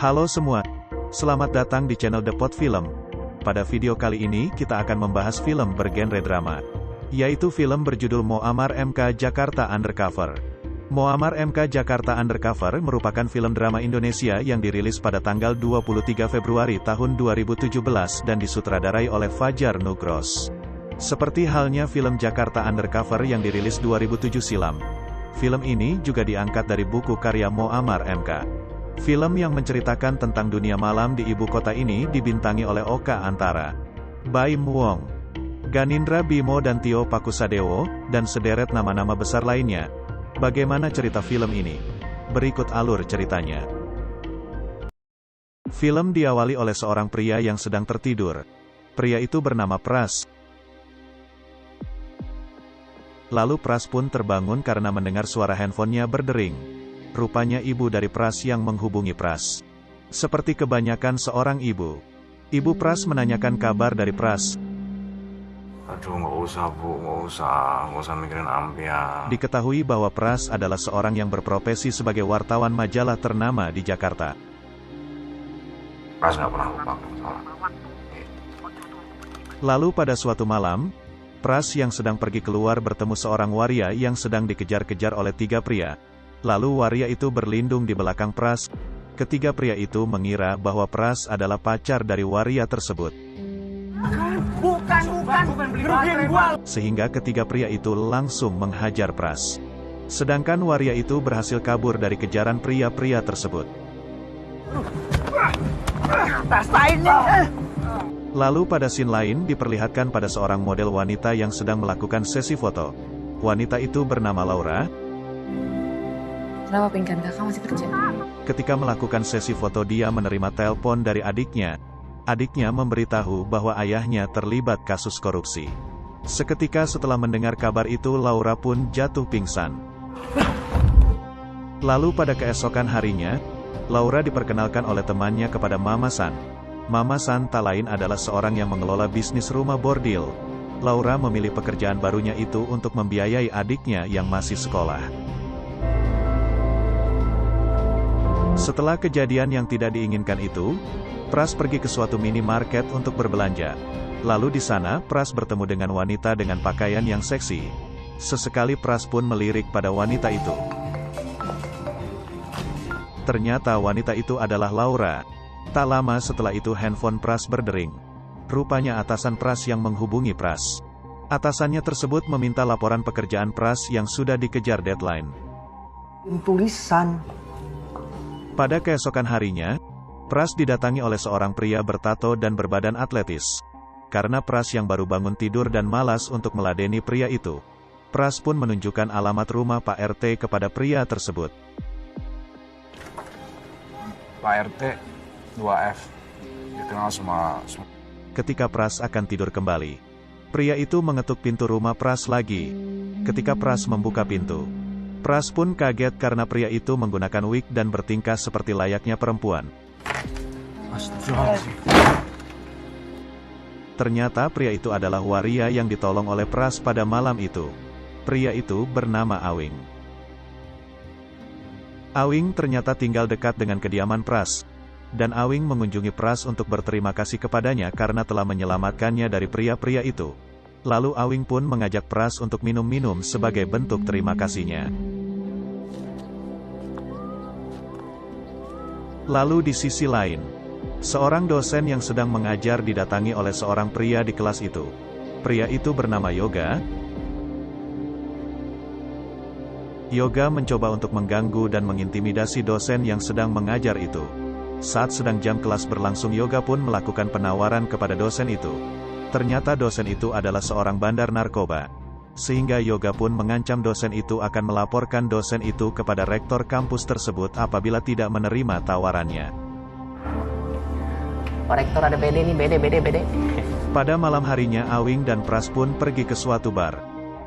Halo semua, selamat datang di channel The Pot Film. Pada video kali ini kita akan membahas film bergenre drama, yaitu film berjudul Moamar MK Jakarta Undercover. Moamar MK Jakarta Undercover merupakan film drama Indonesia yang dirilis pada tanggal 23 Februari tahun 2017 dan disutradarai oleh Fajar Nugros. Seperti halnya film Jakarta Undercover yang dirilis 2007 silam, film ini juga diangkat dari buku karya Moamar MK. Film yang menceritakan tentang dunia malam di ibu kota ini dibintangi oleh Oka Antara, Baim Wong, Ganindra Bimo dan Tio Pakusadewo, dan sederet nama-nama besar lainnya. Bagaimana cerita film ini? Berikut alur ceritanya. Film diawali oleh seorang pria yang sedang tertidur. Pria itu bernama Pras. Lalu Pras pun terbangun karena mendengar suara handphonenya berdering. Rupanya ibu dari Pras yang menghubungi Pras. Seperti kebanyakan seorang ibu, Ibu Pras menanyakan kabar dari Pras. Aduh, nggak usah bu, nggak usah mikirin Ampia. Diketahui bahwa Pras adalah seorang yang berprofesi sebagai wartawan majalah ternama di Jakarta. Pras nggak pernah lupa salah. Lalu pada suatu malam, Pras yang sedang pergi keluar bertemu seorang waria yang sedang dikejar-kejar oleh tiga pria. Lalu waria itu berlindung di belakang Pras. Ketiga pria itu mengira bahwa Pras adalah pacar dari waria tersebut. Bukan, ngerugiin gua. Sehingga ketiga pria itu langsung menghajar Pras. Sedangkan waria itu berhasil kabur dari kejaran pria-pria tersebut. Rasain nih. Lalu pada scene lain diperlihatkan pada seorang model wanita yang sedang melakukan sesi foto. Wanita itu bernama Laura. Kenapa pingkan kakak masih kerja? Ketika melakukan sesi foto dia menerima telepon dari adiknya. Adiknya memberitahu bahwa ayahnya terlibat kasus korupsi. Seketika setelah mendengar kabar itu Laura pun jatuh pingsan. Lalu pada keesokan harinya, Laura diperkenalkan oleh temannya kepada Mama San. Mama San tak lain adalah seorang yang mengelola bisnis rumah bordil. Laura memilih pekerjaan barunya itu untuk membiayai adiknya yang masih sekolah. Setelah kejadian yang tidak diinginkan itu, Pras pergi ke suatu minimarket untuk berbelanja. Lalu di sana, Pras bertemu dengan wanita dengan pakaian yang seksi. Sesekali Pras pun melirik pada wanita itu. Ternyata wanita itu adalah Laura. Tak lama setelah itu handphone Pras berdering. Rupanya atasan Pras yang menghubungi Pras. Atasannya tersebut meminta laporan pekerjaan Pras yang sudah dikejar deadline. Tulisan. Pada keesokan harinya, Pras didatangi oleh seorang pria bertato dan berbadan atletis. Karena Pras yang baru bangun tidur dan malas untuk meladeni pria itu, Pras pun menunjukkan alamat rumah Pak RT kepada pria tersebut. Pak RT 2F dikenal semua. Ketika Pras akan tidur kembali, pria itu mengetuk pintu rumah Pras lagi. Ketika Pras membuka pintu, Pras pun kaget karena pria itu menggunakan wig dan bertingkah seperti layaknya perempuan. Ternyata pria itu adalah waria yang ditolong oleh Pras pada malam itu. Pria itu bernama Awing. Awing ternyata tinggal dekat dengan kediaman Pras. Dan Awing mengunjungi Pras untuk berterima kasih kepadanya karena telah menyelamatkannya dari pria-pria itu. Lalu Awing pun mengajak Pras untuk minum-minum sebagai bentuk terima kasihnya. Lalu di sisi lain, seorang dosen yang sedang mengajar didatangi oleh seorang pria di kelas itu. Pria itu bernama Yoga. Yoga mencoba untuk mengganggu dan mengintimidasi dosen yang sedang mengajar itu. Saat sedang jam kelas berlangsung Yoga pun melakukan penawaran kepada dosen itu. Ternyata dosen itu adalah seorang bandar narkoba. Sehingga Yoga pun mengancam dosen itu akan melaporkan dosen itu kepada rektor kampus tersebut apabila tidak menerima tawarannya. Pak Rektor ada BD nih, BD. Pada malam harinya Awing dan Pras pun pergi ke suatu bar.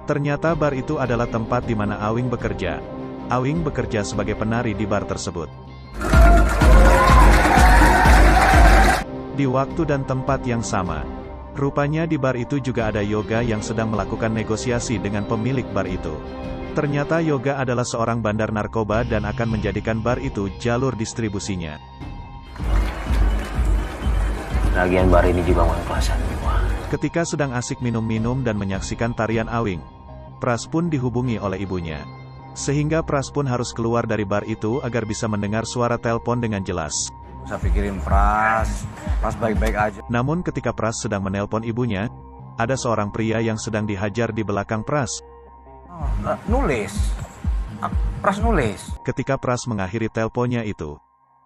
Ternyata bar itu adalah tempat di mana Awing bekerja. Awing bekerja sebagai penari di bar tersebut. Di waktu dan tempat yang sama, rupanya di bar itu juga ada Yoga yang sedang melakukan negosiasi dengan pemilik bar itu. Ternyata Yoga adalah seorang bandar narkoba dan akan menjadikan bar itu jalur distribusinya. Lagian bar ini juga bukan kelasan gua. Ketika sedang asik minum-minum dan menyaksikan tarian Awing, Pras pun dihubungi oleh ibunya. Sehingga Pras pun harus keluar dari bar itu agar bisa mendengar suara telepon dengan jelas. Saya pikirin Pras baik-baik aja. Namun ketika Pras sedang menelpon ibunya, ada seorang pria yang sedang dihajar di belakang Pras. Nulis. Pras nulis. Ketika Pras mengakhiri teleponnya itu,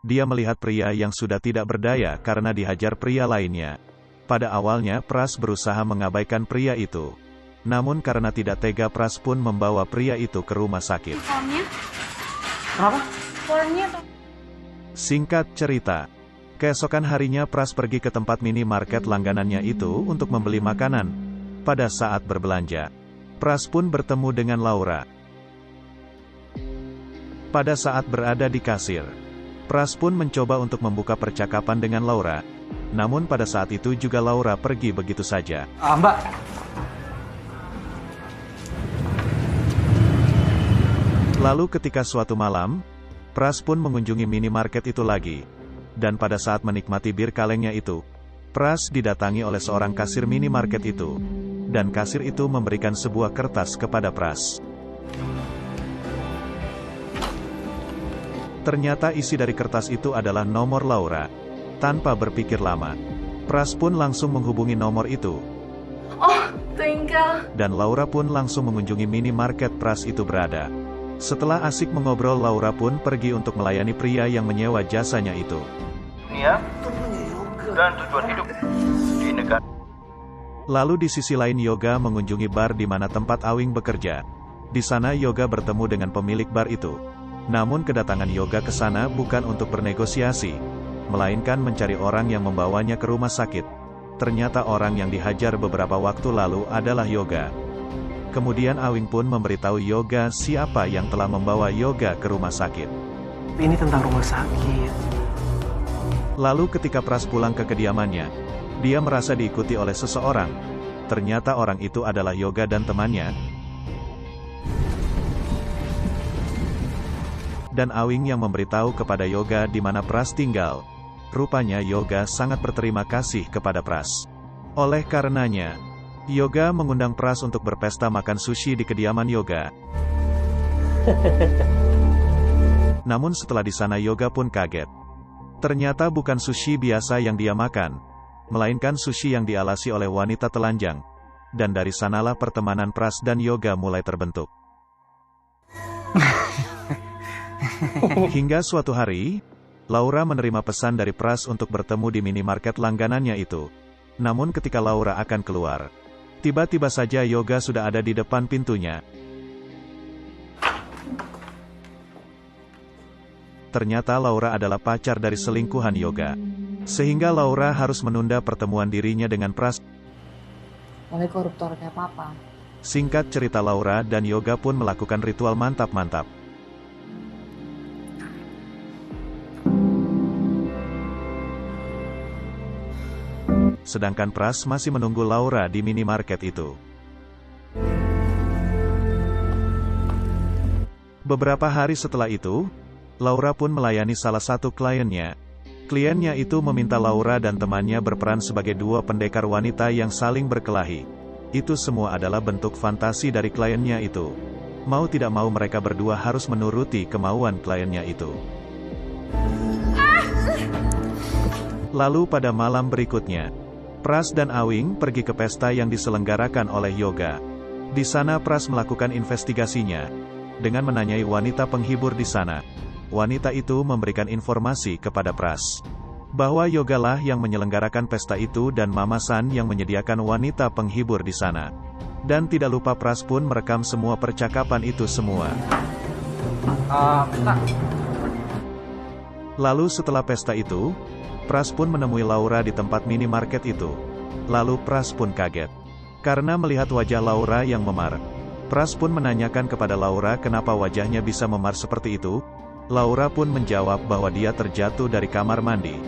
dia melihat pria yang sudah tidak berdaya karena dihajar pria lainnya. Pada awalnya Pras berusaha mengabaikan pria itu. Namun karena tidak tega, Pras pun membawa pria itu ke rumah sakit. Formnya? Kenapa? Formnya tuh. Singkat cerita, keesokan harinya Pras pergi ke tempat minimarket langganannya itu untuk membeli makanan. Pada saat berbelanja, Pras pun bertemu dengan Laura. Pada saat berada di kasir, Pras pun mencoba untuk membuka percakapan dengan Laura. Namun pada saat itu juga Laura pergi begitu saja. Mbak. Lalu ketika suatu malam, Pras pun mengunjungi minimarket itu lagi. Dan pada saat menikmati bir kalengnya itu, Pras didatangi oleh seorang kasir minimarket itu. Dan kasir itu memberikan sebuah kertas kepada Pras. Ternyata isi dari kertas itu adalah nomor Laura. Tanpa berpikir lama, Pras pun langsung menghubungi nomor itu. Oh, Twinkle. Dan Laura pun langsung mengunjungi minimarket Pras itu berada. Setelah asik mengobrol, Laura pun pergi untuk melayani pria yang menyewa jasanya itu. Dunia dan tujuan hidup di negara. Lalu di sisi lain Yoga mengunjungi bar di mana tempat Awing bekerja. Di sana Yoga bertemu dengan pemilik bar itu. Namun kedatangan Yoga ke sana bukan untuk bernegosiasi, melainkan mencari orang yang membawanya ke rumah sakit. Ternyata orang yang dihajar beberapa waktu lalu adalah Yoga. Kemudian Awing pun memberitahu Yoga siapa yang telah membawa Yoga ke rumah sakit. Ini tentang rumah sakit. Lalu ketika Pras pulang ke kediamannya, dia merasa diikuti oleh seseorang. Ternyata orang itu adalah Yoga dan temannya. Dan Awing yang memberitahu kepada Yoga di mana Pras tinggal. Rupanya Yoga sangat berterima kasih kepada Pras. Oleh karenanya, Yoga mengundang Pras untuk berpesta makan sushi di kediaman Yoga. Namun setelah di sana Yoga pun kaget. Ternyata bukan sushi biasa yang dia makan, melainkan sushi yang dialasi oleh wanita telanjang. Dan dari sanalah pertemanan Pras dan Yoga mulai terbentuk. Hingga suatu hari, Laura menerima pesan dari Pras untuk bertemu di minimarket langganannya itu. Namun ketika Laura akan keluar, tiba-tiba saja Yoga sudah ada di depan pintunya. Ternyata Laura adalah pacar dari selingkuhan Yoga. Sehingga Laura harus menunda pertemuan dirinya dengan Pras. Oleh koruptor kayak papa. Singkat cerita, Laura dan Yoga pun melakukan ritual mantap-mantap. Sedangkan Pras masih menunggu Laura di minimarket itu. Beberapa hari setelah itu, Laura pun melayani salah satu kliennya. Kliennya itu meminta Laura dan temannya berperan sebagai dua pendekar wanita yang saling berkelahi. Itu semua adalah bentuk fantasi dari kliennya itu. Mau tidak mau mereka berdua harus menuruti kemauan kliennya itu. Lalu pada malam berikutnya, Pras dan Awing pergi ke pesta yang diselenggarakan oleh Yoga. Di sana Pras melakukan investigasinya dengan menanyai wanita penghibur di sana. Wanita itu memberikan informasi kepada Pras bahwa Yoga lah yang menyelenggarakan pesta itu dan Mama San yang menyediakan wanita penghibur di sana. Dan tidak lupa Pras pun merekam semua percakapan itu semua. Lalu setelah pesta itu, Pras pun menemui Laura di tempat minimarket itu. Lalu Pras pun kaget karena melihat wajah Laura yang memar. Pras pun menanyakan kepada Laura kenapa wajahnya bisa memar seperti itu. Laura pun menjawab bahwa dia terjatuh dari kamar mandi.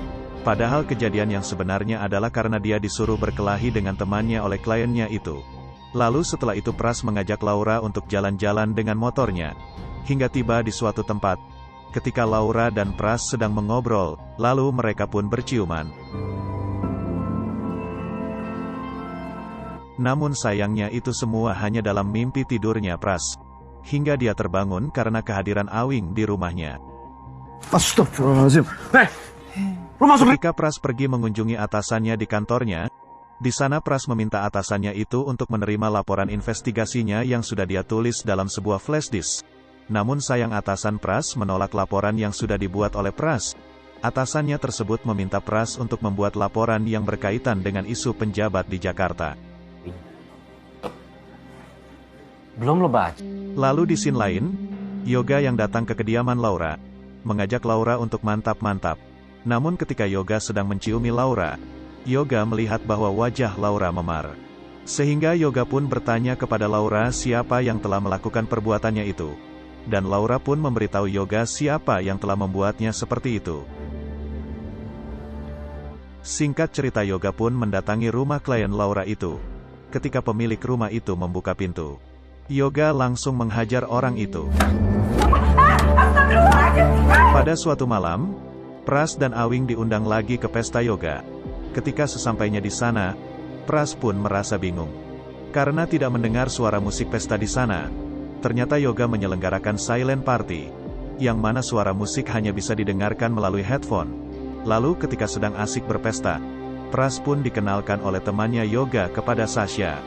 Padahal kejadian yang sebenarnya adalah karena dia disuruh berkelahi dengan temannya oleh kliennya itu. Lalu setelah itu Pras mengajak Laura untuk jalan-jalan dengan motornya. Hingga tiba di suatu tempat. Ketika Laura dan Pras sedang mengobrol, lalu mereka pun berciuman. Namun sayangnya itu semua hanya dalam mimpi tidurnya Pras. Hingga dia terbangun karena kehadiran Awing di rumahnya. Astagfirullahaladzim. Lu masuk. Ketika Pras pergi mengunjungi atasannya di kantornya, di sana Pras meminta atasannya itu untuk menerima laporan investigasinya yang sudah dia tulis dalam sebuah flash disk. Namun sayang atasan Pras menolak laporan yang sudah dibuat oleh Pras. Atasannya tersebut meminta Pras untuk membuat laporan yang berkaitan dengan isu penjabat di Jakarta. Belum lo baca. Lalu di scene lain, Yoga yang datang ke kediaman Laura, mengajak Laura untuk mantap-mantap. Namun ketika Yoga sedang menciumi Laura, Yoga melihat bahwa wajah Laura memar. Sehingga Yoga pun bertanya kepada Laura siapa yang telah melakukan perbuatannya itu. Dan Laura pun memberitahu Yoga siapa yang telah membuatnya seperti itu. Singkat cerita Yoga pun mendatangi rumah klien Laura itu. Ketika pemilik rumah itu membuka pintu, Yoga langsung menghajar orang itu. Pada suatu malam, Pras dan Awing diundang lagi ke pesta Yoga. Ketika sesampainya di sana, Pras pun merasa bingung. Karena tidak mendengar suara musik pesta di sana. Ternyata Yoga menyelenggarakan silent party, yang mana suara musik hanya bisa didengarkan melalui headphone. Lalu ketika sedang asik berpesta, Pras pun dikenalkan oleh temannya Yoga kepada Sasha.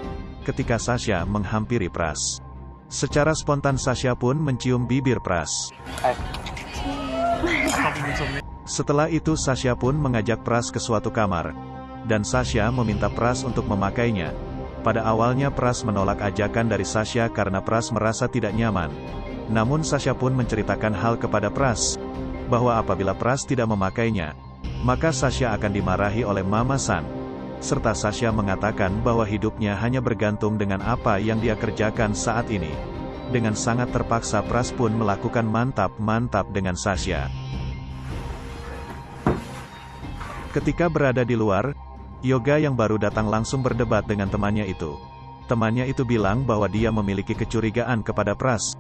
Ketika Sasha menghampiri Pras, secara spontan Sasha pun mencium bibir Pras. Setelah itu Sasha pun mengajak Pras ke suatu kamar, dan Sasha meminta Pras untuk memakainya. Pada awalnya Pras menolak ajakan dari Sasha karena Pras merasa tidak nyaman. Namun Sasha pun menceritakan hal kepada Pras, bahwa apabila Pras tidak memakainya, maka Sasha akan dimarahi oleh Mama San. Serta Sasha mengatakan bahwa hidupnya hanya bergantung dengan apa yang dia kerjakan saat ini. Dengan sangat terpaksa Pras pun melakukan mantap-mantap dengan Sasha. Ketika berada di luar, Yoga yang baru datang langsung berdebat dengan temannya itu. Temannya itu bilang bahwa dia memiliki kecurigaan kepada Pras.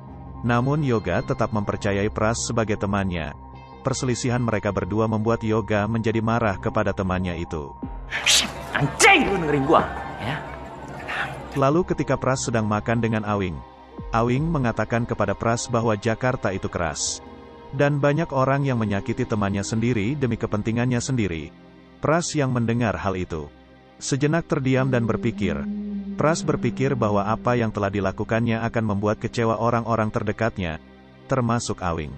Namun Yoga tetap mempercayai Pras sebagai temannya. Perselisihan mereka berdua membuat Yoga menjadi marah kepada temannya itu. Anjing, lu dengerin gua, ya. Lalu ketika Pras sedang makan dengan Awing, Awing mengatakan kepada Pras bahwa Jakarta itu keras. Dan banyak orang yang menyakiti temannya sendiri demi kepentingannya sendiri. Pras yang mendengar hal itu sejenak terdiam dan berpikir. Pras berpikir bahwa apa yang telah dilakukannya akan membuat kecewa orang-orang terdekatnya, termasuk Awing.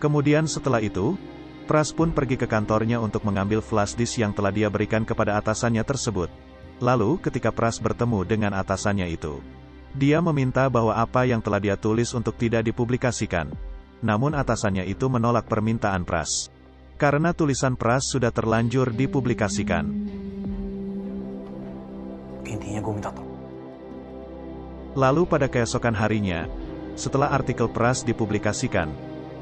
Kemudian setelah itu, Pras pun pergi ke kantornya untuk mengambil flash disk yang telah dia berikan kepada atasannya tersebut. Lalu ketika Pras bertemu dengan atasannya itu, dia meminta bahwa apa yang telah dia tulis untuk tidak dipublikasikan. Namun atasannya itu menolak permintaan Pras. Karena tulisan Pras sudah terlanjur dipublikasikan. Intinya gue minta tolong. Lalu pada keesokan harinya, setelah artikel Pras dipublikasikan,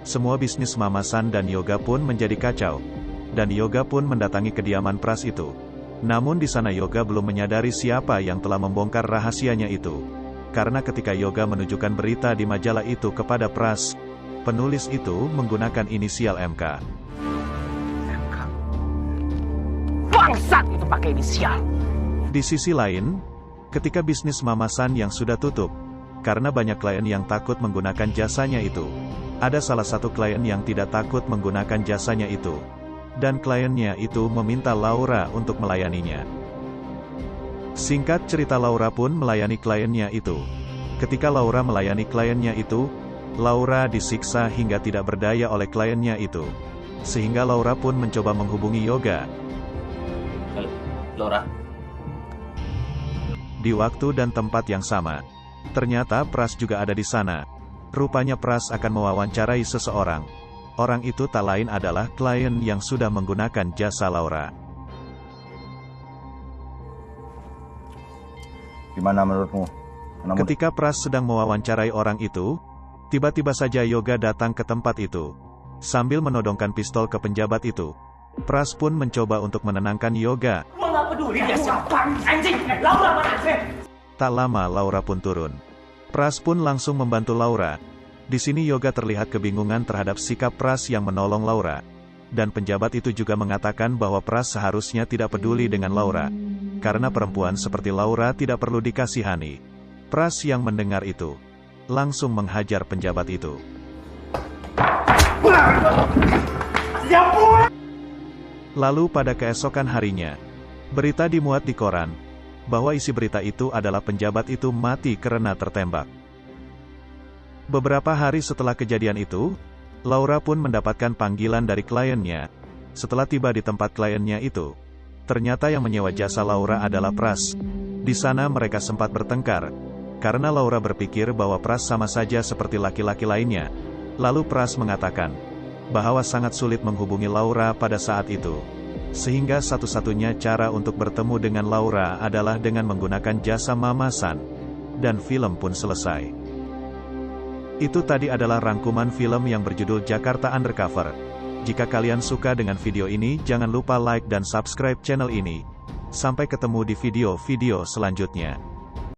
semua bisnis Mama San dan Yoga pun menjadi kacau. Dan Yoga pun mendatangi kediaman Pras itu. Namun di sana Yoga belum menyadari siapa yang telah membongkar rahasianya itu. Karena ketika Yoga menunjukkan berita di majalah itu kepada Pras, penulis itu menggunakan inisial MK. Bangsat itu pakai inisial. Di sisi lain, ketika bisnis Mama San yang sudah tutup, karena banyak klien yang takut menggunakan jasanya itu, ada salah satu klien yang tidak takut menggunakan jasanya itu. Dan kliennya itu meminta Laura untuk melayaninya. Singkat cerita Laura pun melayani kliennya itu. Ketika Laura melayani kliennya itu, Laura disiksa hingga tidak berdaya oleh kliennya itu. Sehingga Laura pun mencoba menghubungi Yoga. Halo, Laura. Di waktu dan tempat yang sama. Ternyata Pras juga ada di sana. Rupanya Pras akan mewawancarai seseorang. Orang itu tak lain adalah klien yang sudah menggunakan jasa Laura. Gimana menurutmu? Ketika Pras sedang mewawancarai orang itu, tiba-tiba saja Yoga datang ke tempat itu. Sambil menodongkan pistol ke penjabat itu, Pras pun mencoba untuk menenangkan Yoga. Gua nggak peduli dia siapa. Anjing, Laura mana sih? Tak lama Laura pun turun. Pras pun langsung membantu Laura. Di sini Yoga terlihat kebingungan terhadap sikap Pras yang menolong Laura. Dan penjabat itu juga mengatakan bahwa Pras seharusnya tidak peduli dengan Laura. Karena perempuan seperti Laura tidak perlu dikasihani. Pras yang mendengar itu, langsung menghajar penjabat itu. Lalu pada keesokan harinya, berita dimuat di koran, bahwa isi berita itu adalah penjabat itu mati karena tertembak. Beberapa hari setelah kejadian itu, Laura pun mendapatkan panggilan dari kliennya. Setelah tiba di tempat kliennya itu, ternyata yang menyewa jasa Laura adalah Pras. Di sana mereka sempat bertengkar, karena Laura berpikir bahwa Pras sama saja seperti laki-laki lainnya. Lalu Pras mengatakan bahwa sangat sulit menghubungi Laura pada saat itu. Sehingga satu-satunya cara untuk bertemu dengan Laura adalah dengan menggunakan jasa mamasan. Dan film pun selesai. Itu tadi adalah rangkuman film yang berjudul Jakarta Undercover. Jika kalian suka dengan video ini, jangan lupa like dan subscribe channel ini. Sampai ketemu di video-video selanjutnya.